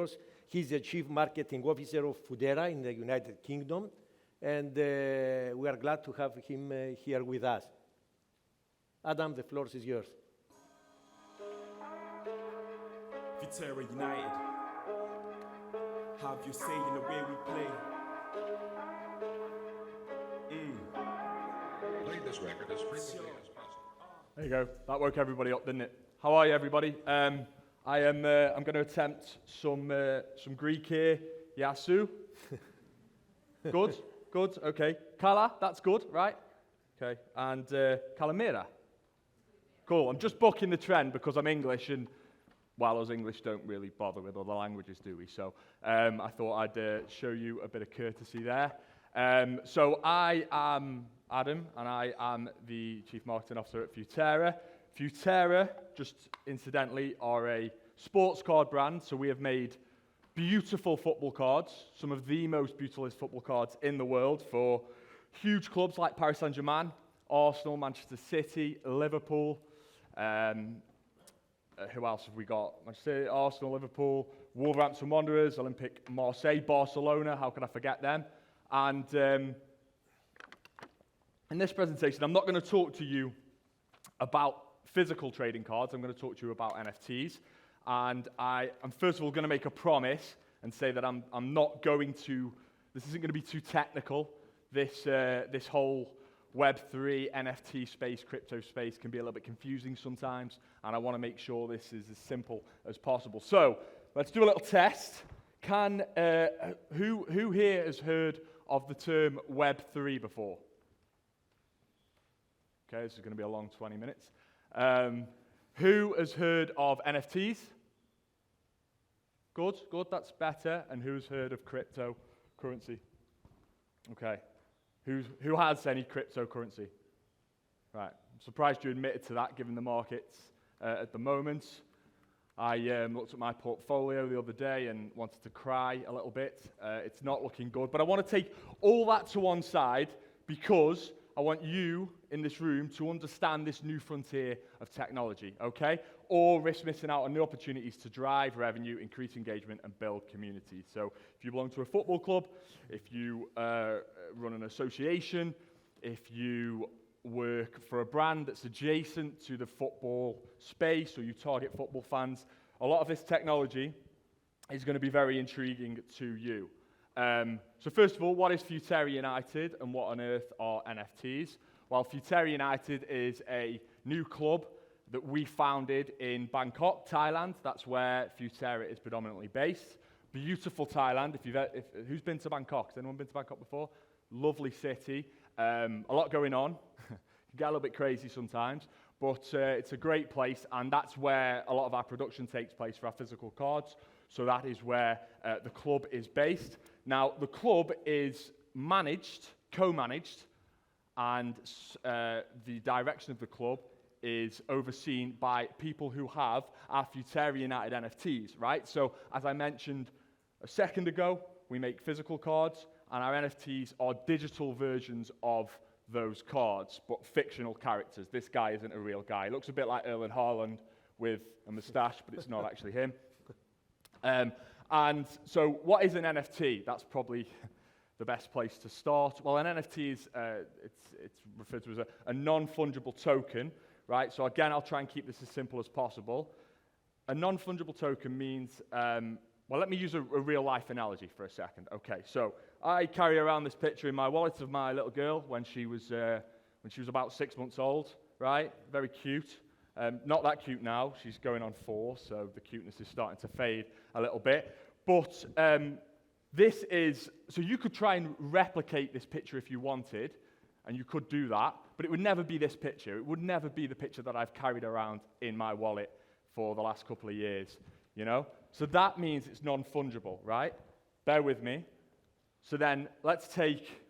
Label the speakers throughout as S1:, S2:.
S1: Kyriakos. He's the Chief Marketing Officer of Futera in the United Kingdom, and we are glad to have him here with us. Adam, the floor is yours.
S2: Futera United, have your say in the way we play.
S3: Play this record as frequently as possible.
S4: There you go. That woke everybody up, didn't it? How are you, everybody? I'm going to attempt some Greek here. Yasu. Good. Good. Okay. Kala. That's good, right? Okay. And Kalamira. Cool. I'm just bucking the trend because I'm English, and well, us English don't really bother with other languages, do we? So I thought I'd show you a bit of courtesy there. So I am Adam, and I am the Chief Marketing Officer at Futerra. Futerra, just incidentally, are a sports card brand, so we have made beautiful football cards, some of the most beautiful football cards in the world for huge clubs like Paris Saint-Germain, Arsenal, Manchester City, Liverpool. Who else have we got? Manchester City, Arsenal, Liverpool, Wolverhampton Wanderers, Olympique Marseille, Barcelona, how can I forget them? And in this presentation, I'm not going to talk to you about physical trading cards. I'm going to talk to you about NFTs. And I'm first of all going to make a promise and say that I'm not going to, this isn't going to be too technical. This whole Web3, NFT space, crypto space can be a little bit confusing sometimes, and I want to make sure this is as simple as possible. So, let's do a little test. Who here has heard of the term Web3 before? Okay, this is going to be a long 20 minutes. Who has heard of NFTs? Good, that's better. And who's heard of cryptocurrency? Okay. Who has any cryptocurrency? Right. I'm surprised you admitted to that, given the markets at the moment. I looked at my portfolio the other day and wanted to cry a little bit. It's not looking good. But I want to take all that to one side because I want you in this room to understand this new frontier of technology, okay? Or risk missing out on new opportunities to drive revenue, increase engagement, and build communities. So if you belong to a football club, if you run an association, if you work for a brand that's adjacent to the football space, or you target football fans, a lot of this technology is going to be very intriguing to you. So first of all, what is Futera United and what on earth are NFTs? Well, Futera United is a new club that we founded in Bangkok, Thailand. That's where Futerra is predominantly based. Beautiful Thailand. Who's been to Bangkok? Has anyone been to Bangkok before? Lovely city. A lot going on. Get a little bit crazy sometimes, but it's a great place, and that's where a lot of our production takes place for our physical cards. So that is where the club is based. Now, the club is managed, co-managed, and the direction of the club is overseen by people who have our Futera United NFTs, right? So, as I mentioned a second ago, we make physical cards, and our NFTs are digital versions of those cards, but fictional characters. This guy isn't a real guy. He looks a bit like Erling Haaland with a moustache, but it's not actually him. And so what is an NFT? That's probably the best place to start. Well, an NFT is it's referred to as a non-fungible token, right? So again, I'll try and keep this as simple as possible. A non-fungible token means, well, let me use a real-life analogy for a second. Okay, so I carry around this picture in my wallet of my little girl when she was about 6 months old, right? Very cute. Not that cute now. She's going on 4, so the cuteness is starting to fade a little bit. But so you could try and replicate this picture if you wanted, and you could do that, but it would never be this picture. It would never be the picture that I've carried around in my wallet for the last couple of years, you know? So that means it's non-fungible, right? Bear with me. So then let's take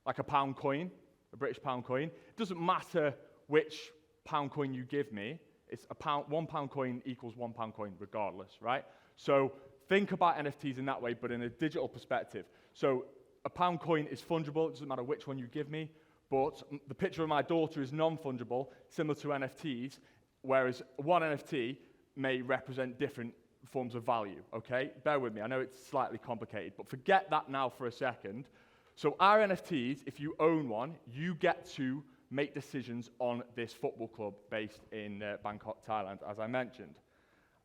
S4: like a pound coin, a British pound coin. It doesn't matter which pound coin you give me. It's £1 coin equals £1 coin regardless, right? So think about NFTs in that way, but in a digital perspective. So a pound coin is fungible. It doesn't matter which one you give me. But the picture of my daughter is non-fungible, similar to NFTs, whereas one NFT may represent different forms of value, okay? Bear with me, I know it's slightly complicated, but forget that now for a second. So our NFTs, if you own one, you get to make decisions on this football club based in Bangkok, Thailand, as I mentioned.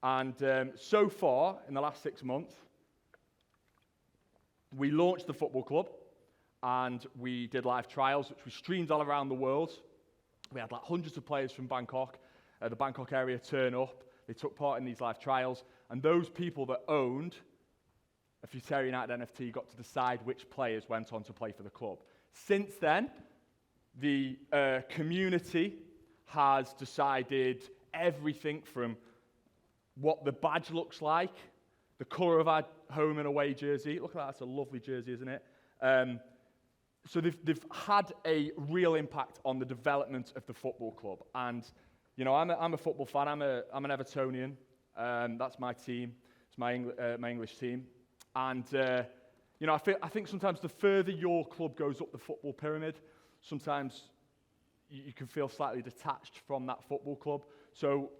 S4: And so far, in the last 6 months, we launched the football club, and we did live trials, which we streamed all around the world. We had like hundreds of players from Bangkok, the Bangkok area turn up. They took part in these live trials, and those people that owned a Futera United NFT got to decide which players went on to play for the club. Since then, the community has decided everything from what the badge looks like, the colour of our home and away jersey. Look at that, that's a lovely jersey, isn't it? So they've had a real impact on the development of the football club. And, you know, I'm a football fan, I'm an Evertonian. That's my team, it's my English team. And, you know, I think sometimes the further your club goes up the football pyramid, sometimes you can feel slightly detached from that football club. So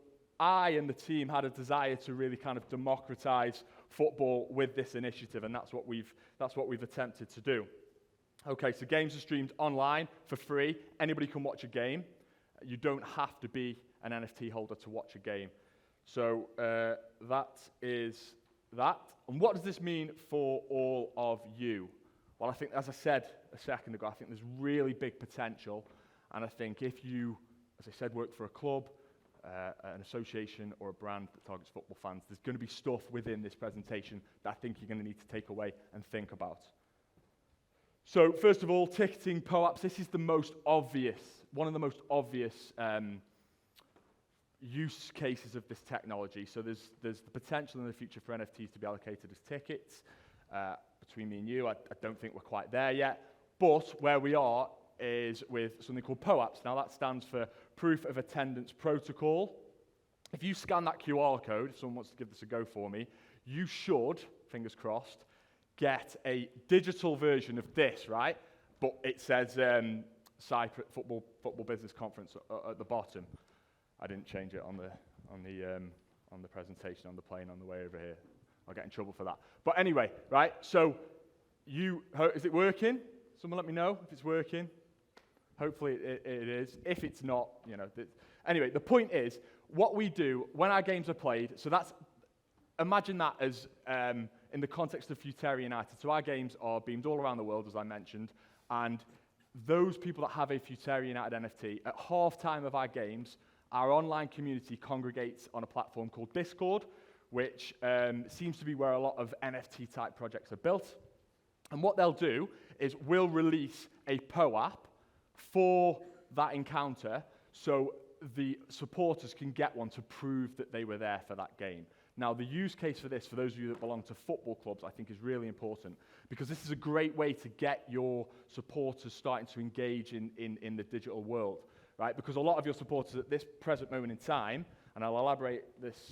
S4: I and the team had a desire to really kind of democratize football with this initiative, and that's what we've attempted to do. Okay, so games are streamed online for free. Anybody can watch a game. You don't have to be an NFT holder to watch a game. So that is that. And what does this mean for all of you? Well, I think, as I said a second ago, I think there's really big potential. And I think if you, as I said, work for a club, an association or a brand that targets football fans, there's going to be stuff within this presentation that I think you're going to need to take away and think about. So first of all, ticketing POAPs. This is the most obvious, one of the most obvious use cases of this technology. So there's the potential in the future for NFTs to be allocated as tickets. Between me and you, I don't think we're quite there yet. But where we are is with something called POAPs. Now that stands for Proof of Attendance Protocol. If you scan that QR code, if someone wants to give this a go for me, you should, fingers crossed, get a digital version of this, right? But it says Cyprus Football Business Conference at the bottom. I didn't change it on the presentation on the plane on the way over here. I'll get in trouble for that. But anyway, right? So is it working? Someone let me know if it's working. Hopefully it is. If it's not, you know. Anyway, the point is, what we do when our games are played, so imagine that as in the context of Futera United. So our games are beamed all around the world, as I mentioned, and those people that have a Futera United NFT, at half-time of our games, our online community congregates on a platform called Discord, which seems to be where a lot of NFT-type projects are built. And what they'll do is we'll release a POAP for that encounter so the supporters can get one to prove that they were there for that game. Now, the use case for this, for those of you that belong to football clubs, I think is really important because this is a great way to get your supporters starting to engage in the digital world, right? Because a lot of your supporters at this present moment in time, and I'll elaborate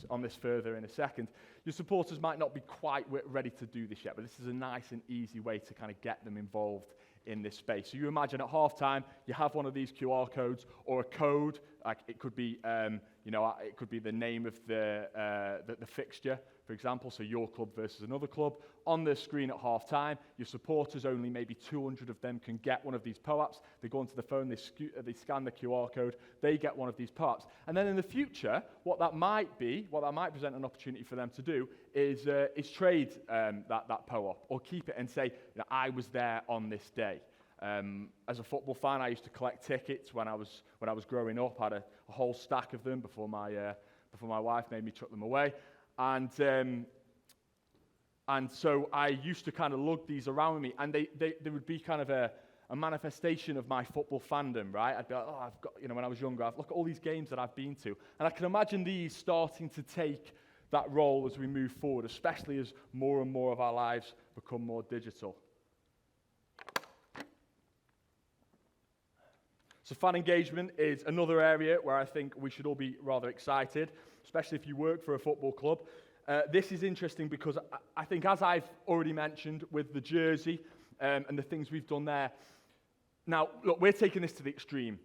S4: on this further in a second, your supporters might not be quite ready to do this yet, but this is a nice and easy way to kind of get them involved in this space. So you imagine at halftime, you have one of these QR codes or a code, like it could be, it could be the name of the fixture, for example, so your club versus another club. On the screen at halftime, your supporters, only maybe 200 of them can get one of these POAPs. They go onto the phone, they scan the QR code, they get one of these POAPs. And then in the future, what that might present an opportunity for them to do is trade that POAP or keep it and say, I was there on this day. As a football fan, I used to collect tickets when I was growing up. I had a whole stack of them before my wife made me chuck them away. And so I used to kind of lug these around with me, and they would be kind of a manifestation of my football fandom, right? I'd be like, I've got, when I was younger, look at all these games that I've been to. And I can imagine these starting to take that role as we move forward, especially as more and more of our lives become more digital. So fan engagement is another area where I think we should all be rather excited, especially if you work for a football club. This is interesting because I think, as I've already mentioned with the jersey and the things we've done there, now, look, we're taking this to the extreme.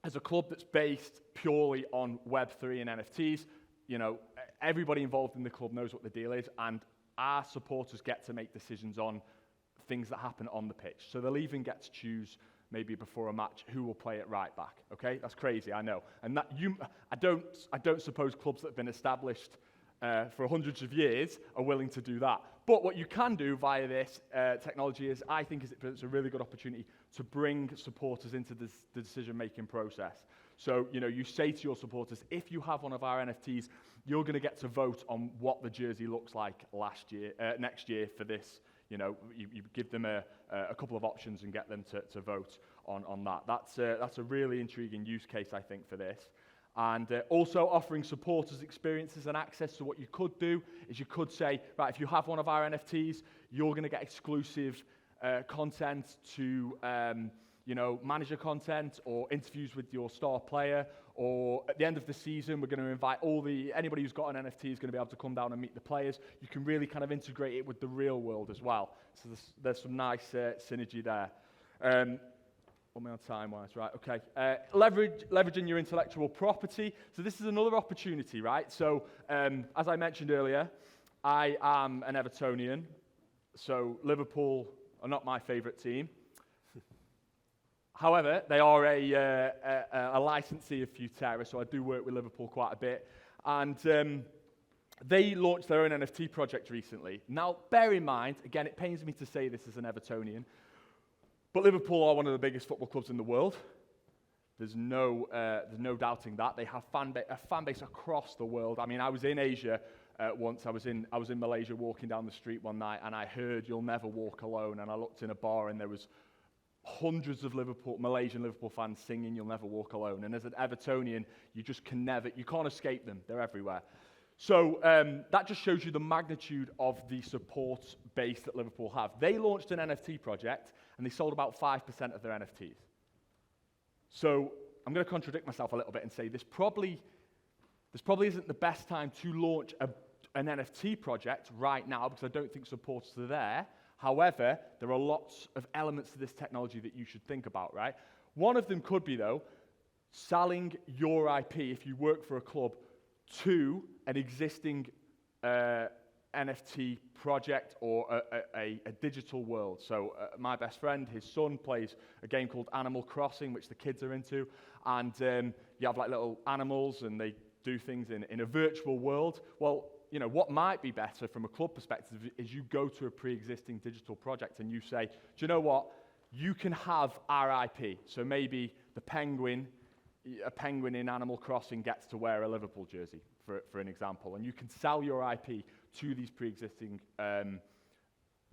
S4: As a club that's based purely on Web3 and NFTs, everybody involved in the club knows what the deal is, and our supporters get to make decisions on things that happen on the pitch. So they'll even get to choose, maybe before a match, who will play at right back. Okay, that's crazy, I know. And that I don't suppose clubs that have been established for hundreds of years are willing to do that. But what you can do via this technology is, I think, it's a really good opportunity to bring supporters into the decision-making process. So, you say to your supporters, if you have one of our NFTs, you're going to get to vote on what the jersey looks like next year for this. You give them a couple of options and get them to vote on that. That's a really intriguing use case, I think, for this. And also offering supporters experiences and access. So what you could do is you could say, right, if you have one of our NFTs, you're going to get exclusive content to, manager content or interviews with your star player. Or at the end of the season, we're going to invite anybody who's got an NFT is going to be able to come down and meet the players. You can really kind of integrate it with the real world as well. So there's some nice synergy there. What am I on time-wise? Right, okay. Leveraging your intellectual property. So this is another opportunity, right? So as I mentioned earlier, I am an Evertonian. So Liverpool are not my favourite team. However, they are a licensee of Futerra, so I do work with Liverpool quite a bit. And they launched their own NFT project recently. Now, bear in mind, again, it pains me to say this as an Evertonian, but Liverpool are one of the biggest football clubs in the world. There's no doubting that. They have a fan base across the world. I mean, I was in Asia once. I was in Malaysia walking down the street one night, and I heard "You'll Never Walk Alone," and I looked in a bar, and there was hundreds of Malaysian Liverpool fans singing "You'll Never Walk Alone." And as an Evertonian, you can't escape them. They're everywhere. So that just shows you the magnitude of the support base that Liverpool have. They launched an NFT project, and they sold about 5% of their NFTs. So I'm going to contradict myself a little bit and say this probably isn't the best time to launch an NFT project right now, because I don't think supporters are there. However, there are lots of elements to this technology that you should think about, right? One of them could be, though, selling your IP, if you work for a club, to an existing NFT project or a digital world. So my best friend, his son, plays a game called Animal Crossing, which the kids are into, and you have like little animals, and they do things in a virtual world. Well, what might be better from a club perspective is you go to a pre-existing digital project and you say, do you know what? You can have our IP. So maybe a penguin in Animal Crossing gets to wear a Liverpool jersey, for an example. And you can sell your IP to these pre-existing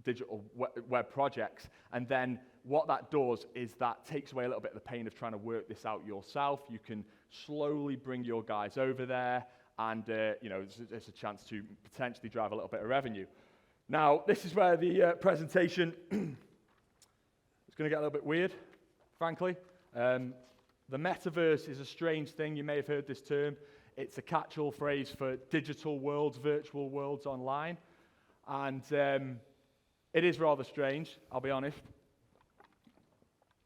S4: digital web projects. And then what that does is that takes away a little bit of the pain of trying to work this out yourself. You can slowly bring your guys over there, and there's a chance to potentially drive a little bit of revenue. Now, this is where the presentation is going to get a little bit weird, frankly. The metaverse is a strange thing. You may have heard this term. It's a catch-all phrase for digital worlds, virtual worlds online. And it is rather strange, I'll be honest.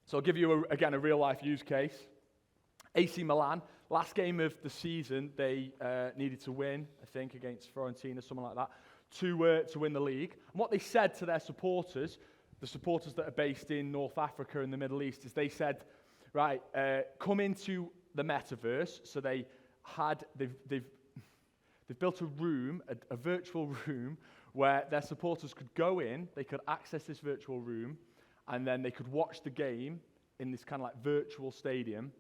S4: So I'll give you, again, a real-life use case. AC Milan, last game of the season, they needed to win, I think, against Fiorentina, something like that, to win the league. And what they said to their supporters, the supporters that are based in North Africa and the Middle East, is they said, right, come into the metaverse. So they've built a room, a virtual room, where their supporters could go in, they could access this virtual room, and then they could watch the game in this kind of like virtual stadium,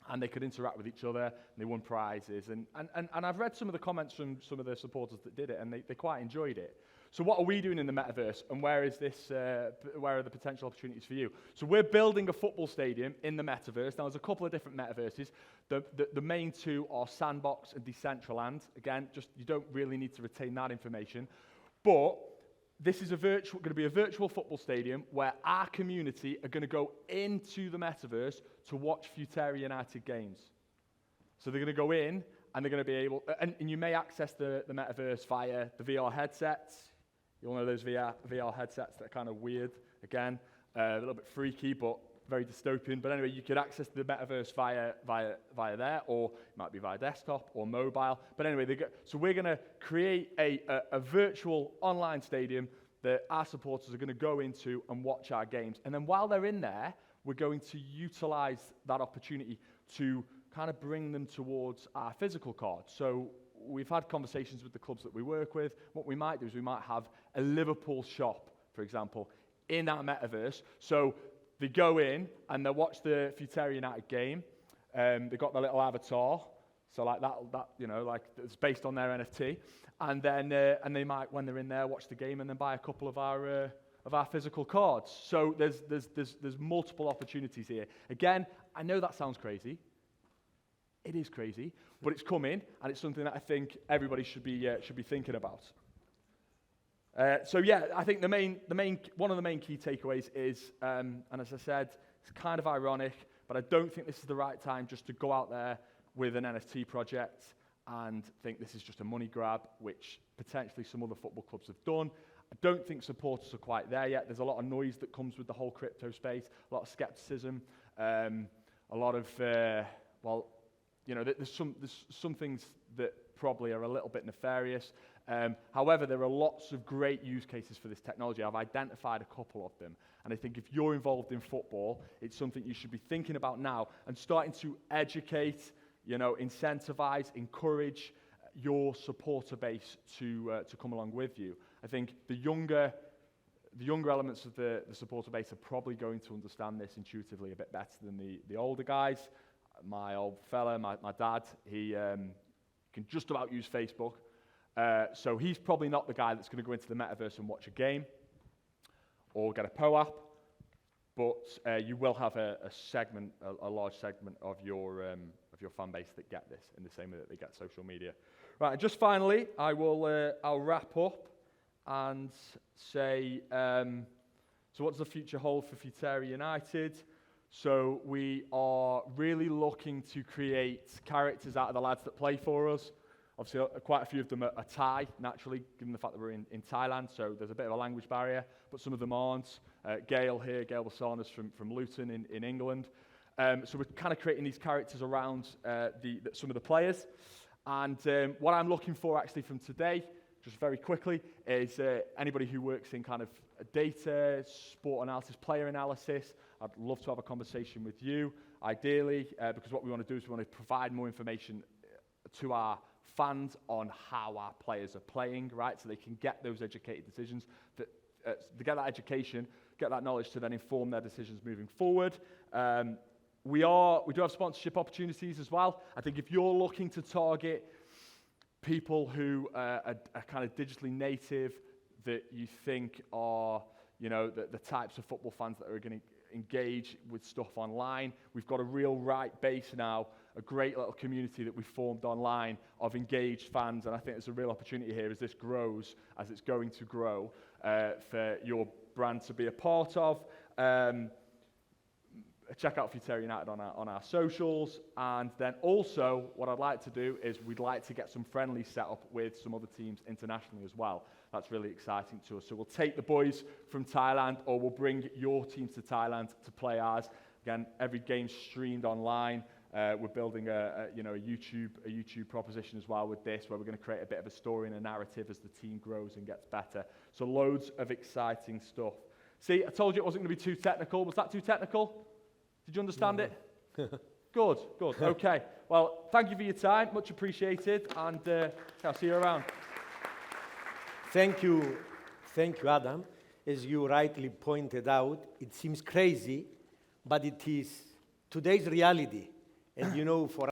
S4: and they could interact with each other, and they won prizes. And I've read some of the comments from some of the supporters that did it, and they quite enjoyed it. So what are we doing in the metaverse, and where are the potential opportunities for you? So we're building a football stadium in the metaverse. Now, there's a couple of different metaverses. The main two are Sandbox and Decentraland. Again, you don't really need to retain that information. But this is going to be a virtual football stadium where our community are going to go into the metaverse to watch Futera United games. So they're going to go in, and they're going to be able, and you may access the metaverse via the VR headsets. You all know those VR headsets that are kind of weird, again, a little bit freaky, but very dystopian, but anyway, you could access the metaverse via there, or it might be via desktop or mobile. But anyway, so we're going to create a virtual online stadium that our supporters are going to go into and watch our games. And then while they're in there, we're going to utilize that opportunity to kind of bring them towards our physical cards. So we've had conversations with the clubs that we work with. What we might do is we might have a Liverpool shop, for example, in our metaverse. So they go in and they watch the Futera United game. They've got their little avatar. So like that, you know, like it's based on their NFT. And then and they might, when they're in there, watch the game and then buy a couple of our physical cards. So there's multiple opportunities here. Again, I know that sounds crazy. It is crazy, but it's coming, and it's something that I think everybody should be thinking about. So yeah, I think one of the main key takeaways is, and as I said, it's kind of ironic, but I don't think this is the right time just to go out there with an NFT project and think this is just a money grab, which potentially some other football clubs have done. I don't think supporters are quite there yet. There's a lot of noise that comes with the whole crypto space, a lot of skepticism, a lot of, well, you know, there's some things that probably are a little bit nefarious. However, there are lots of great use cases for this technology. I've identified a couple of them. And I think if you're involved in football, it's something you should be thinking about now and starting to educate, you know, incentivize, encourage your supporter base to come along with you. I think the younger elements of the supporter base are probably going to understand this intuitively a bit better than the older guys. My old fella, my dad, he can just about use Facebook. So he's probably not the guy that's going to go into the metaverse and watch a game or get a PO app, but you will have a large segment of your fan base that get this in the same way that they get social media. Right, and just finally, I'll wrap up and say, so what does the future hold for Futera United? So we are really looking to create characters out of the lads that play for us. Obviously, quite a few of them are Thai, naturally, given the fact that we're in Thailand, so there's a bit of a language barrier, but some of them aren't. Gail Basana's from Luton in England. So we're kind of creating these characters around some of the players. And what I'm looking for actually from today, just very quickly, is anybody who works in kind of data, sport analysis, player analysis. I'd love to have a conversation with you, ideally, because what we want to do is we want to provide more information to our fans on how our players are playing, right? So they can get those educated decisions, to get that education, get that knowledge to then inform their decisions moving forward. We do have sponsorship opportunities as well. I think if you're looking to target people who are kind of digitally native, that you think are, you know, the types of football fans that are going to engage with stuff online. We've got a real right base now, a great little community that we've formed online of engaged fans, and I think there's a real opportunity here as this grows, as it's going to grow, for your brand to be a part of. Check out Futera United on our socials, and then also what I'd like to do is we'd like to get some friendlies set up with some other teams internationally as well. That's really exciting to us. So we'll take the boys from Thailand, or we'll bring your teams to Thailand to play ours. Again, every game's streamed online. We're building a YouTube proposition as well with this, where we're going to create a bit of a story and a narrative as the team grows and gets better. So loads of exciting stuff. See, I told you it wasn't going to be too technical. Was that too technical? Did you understand it? Good. Okay. Well, thank you for your time. Much appreciated. And I'll see you around.
S1: Thank you, Adam. As you rightly pointed out, it seems crazy, but it is today's reality. And you know, for